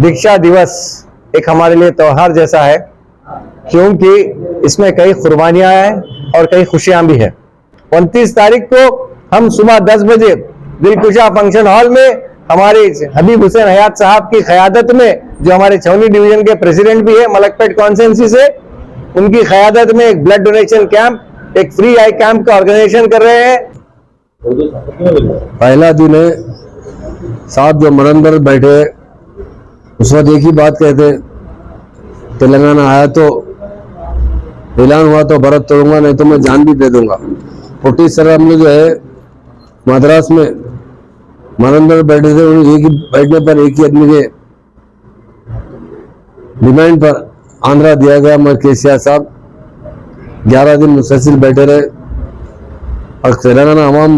दीक्षा दिवस एक हमारे लिए त्योहार जैसा है, क्योंकि इसमें कई कुर्बानियां हैं और कई खुशियां भी है। 29 तारीख को हम सुबह 10 बजे दिलकुशा फंक्शन हॉल में हमारे हबीब हुसैन हयात साहब की क़यादत में, जो हमारे छावनी डिवीजन के प्रेसिडेंट भी है मलकपेट कॉन्स्टिट्यूंसी से, उनकी क़यादत में एक ब्लड डोनेशन कैंप, एक फ्री आई कैंप का ऑर्गेनाइजेशन कर रहे हैं। पहला दिन है, साहब जो मरंदर बैठे उस वक्त एक ही बात कहते, तेलंगाना आया तो ऐलान हुआ तो भरत तोड़ूंगा, नहीं तो मैं जान भी दे दूंगा। 40 सर हमने जो है मद्रास में मरंदर बैठे थे, एक ही बैठने पर एक ही आदमी के डिमांड पर आंध्रा दिया गया। मगर केसीआर साहब 11 दिन मुसलसल बैठे रहे और तेलंगाना अवाम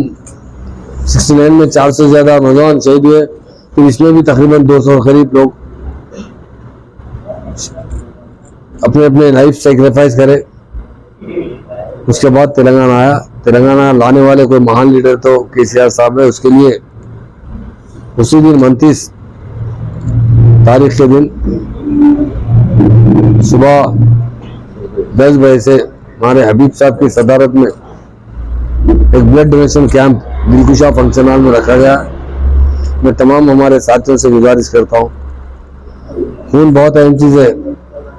69 में 400 से ज्यादा नौजवान शहीद हुए, तो इसमें भी तकरीबन 200 करीब लोग अपने अपने लाइफ सेक्रीफाइस करे। उसके बाद तेलंगाना आया। तेलंगाना लाने वाले कोई महान लीडर तो केसीआर साहब है। उसके लिए उसी दिन 29 तारीख के दिन सुबह 10 बजे से हमारे हबीब साहब की सदारत में एक blood donation camp Dilkusha function hall में रखा गया। मैं तमाम हमारे साथियों से गुजारिश करता हूँ, खून बहुत अहम चीज़ है।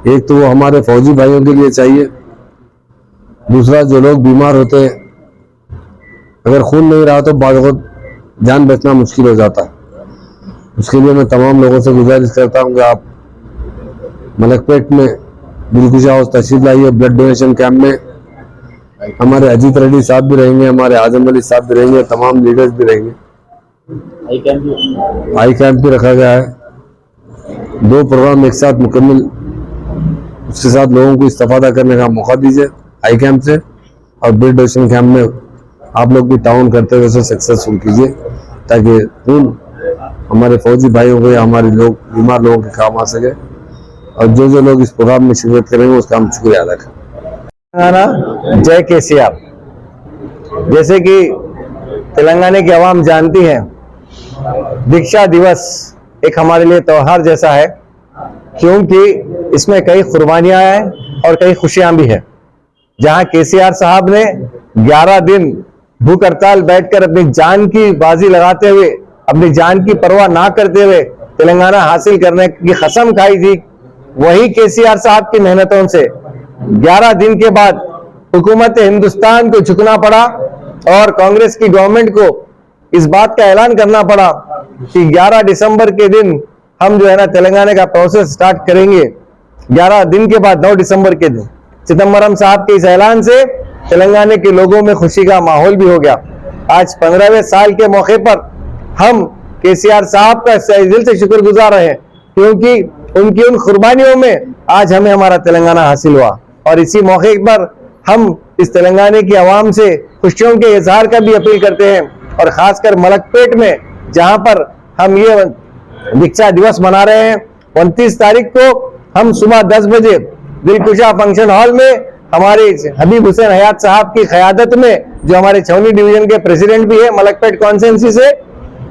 एक तो वो हमारे फौजी भाइयों के लिए चाहिए, दूसरा जो लोग बीमार होते हैं, अगर खून नहीं रहा तो बाद वक्त जान बचना मुश्किल हो जाता है। उसके लिए मैं तमाम लोगों से गुजारिश करता हूँ कि आप मलकपेट में दिलकुशा हाउस तशरीफ लाइए। ब्लड डोनेशन कैंप में हमारे अजीत रेड्डी साहब भी रहेंगे, हमारे आजम अली साहब भी रहेंगे, तमाम लीडर्स भी रहेंगे। आई कैंप भी रखा गया है। 2 प्रोग्राम एक साथ मुकम्मल, उसके साथ लोगों को इस्तेफादा करने का मौका दीजिए आई कैंप से, और ब्लड डोनेशन कैंप में आप लोग भी टाउन करते हुए उसे सक्सेसफुल कीजिए, ताकि खून हमारे फौजी भाइयों को या हमारे लोग बीमार लोगों के काम आ सके। और जो लोग इस प्रोग्राम में शिरकत करेंगे उसका हम शुक्रिया अदा करें। तेलंगाना जय केसीआर। जैसे कि तेलंगाना की आवाम जानती है, दीक्षा दिवस एक हमारे लिए त्योहार जैसा है, क्योंकि इसमें कई कुर्बानियां हैं और कई खुशियां भी है। जहां केसीआर साहब ने 11 दिन भूख हड़ताल बैठकर अपनी जान की बाजी लगाते हुए, अपनी जान की परवाह ना करते हुए तेलंगाना हासिल करने की कसम खाई थी, वही केसीआर साहब की मेहनतों से 11 दिन के बाद हुकूमत हिंदुस्तान को झुकना पड़ा और कांग्रेस की गवर्नमेंट को इस बात का ऐलान करना पड़ा कि 11 दिसंबर के दिन हम जो है ना तेलंगाना का प्रोसेस स्टार्ट करेंगे। 11 दिन के बाद 9 दिसंबर के दिन चिदम्बरम साहब के इस ऐलान से तेलंगाना के लोगों में खुशी का माहौल भी हो गया। आज 15वें साल के मौके पर हम केसीआर साहब का दिल से शुक्रगुजार हैं, क्योंकि उनकी उन कुर्बानियों में आज हमें हमारा तेलंगाना हासिल हुआ। और इसी मौके पर हम इस तेलंगाना की आवाम से खुशियों के इजहार का भी अपील करते हैं, और खासकर मलकपेट में जहां पर हम ये दीक्षा दिवस मना रहे हैं, 29 तारीख को हम सुबह 10 बजे दिलकुशा फंक्शन हॉल में हमारे हबीब हुसैन हयात साहब की क़यादत में, जो हमारे छावनी डिवीजन के प्रेसिडेंट भी है मलकपेट कॉन्स्टिट्यूंसी से,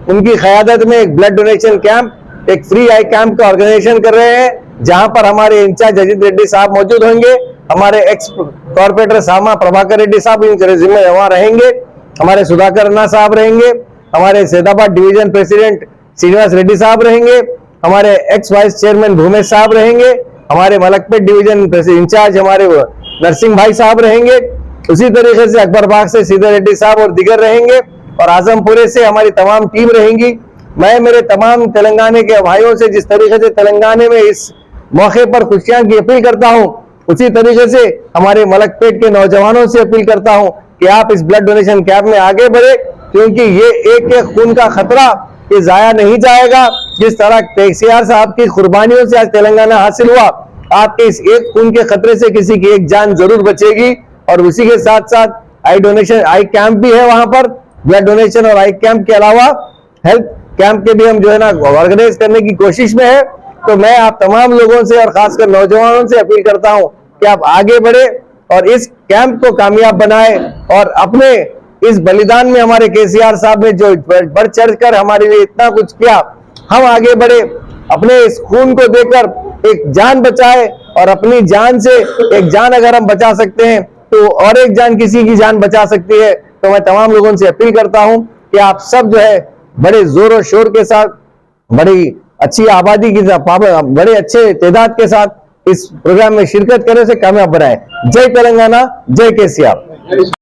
उनकी क़यादत में एक ब्लड डोनेशन कैंप, एक फ्री आई कैंप का ऑर्गेनाइजेशन कर रहे हैं। जहां पर हमारे इंचार्ज अजीत रेड्डी साहब मौजूद होंगे, हमारे एक्स कॉर्पोरेटर सामा प्रभाकर रेड्डी साहब इनके जिम्मे वहां रहेंगे, हमारे सुधाकर अन्ना साहब रहेंगे, हमारे सैदाबाद डिवीजन प्रेसिडेंट श्रीनिवास रेड्डी साहब रहेंगे, हमारे एक्स वाइस चेयरमैन भूमेश साहब रहेंगे, हमारे मलकपेट डिवीजन इंचार्ज हमारे नरसिंह भाई साहब रहेंगे, उसी तरीके से अकबर बाग से सीधे रेड्डी साहब और दिगर रहेंगे, और आजमपुरे से हमारी तमाम टीम रहेंगी। मैं मेरे तमाम तेलंगाना के भाइयों से जिस तरीके से तेलंगाना में इस मौके पर खुशियां की अपील करता हूं, उसी तरीके से हमारे मलकपेट के नौजवानों से अपील करता हूं कि आप इस ब्लड डोनेशन कैंप में आगे बढ़े, क्योंकि ये एक खून का खतरा ये जाया नहीं जाएगा। जिस तरह केसीआर साहब की कुर्बानियों से आज तेलंगाना हासिल हुआ, आपके इस एक खून के खतरे से किसी की एक जान जरूर बचेगी। और उसी के साथ साथ आई कैंप भी है वहां पर। ब्लड डोनेशन और आई कैंप के अलावा हेल्थ कैंप के भी हम जो है ना ऑर्गेनाइज करने की कोशिश में है। तो मैं आप तमाम लोगों से और खासकर नौजवानों से अपील करता हूं कि आप आगे बढ़े और इस कैंप को कामयाब बनाए, और अपने इस बलिदान में हमारे केसीआर साहब ने जो बढ़ चढ़ कर हमारे लिए इतना कुछ किया, हम आगे बढ़े, अपने इस खून को देकर एक जान बचाए, और अपनी जान से एक जान अगर हम बचा सकते हैं तो और एक जान किसी की जान बचा सकती है। तो मैं तमाम लोगों से अपील करता हूं कि आप सब जो है बड़े जोर और शोर के साथ, बड़ी अच्छी आबादी की, बड़े अच्छे तादाद के साथ इस प्रोग्राम में शिरकत करने से कामयाब बनाए। जय तेलंगाना, जय केसीआर।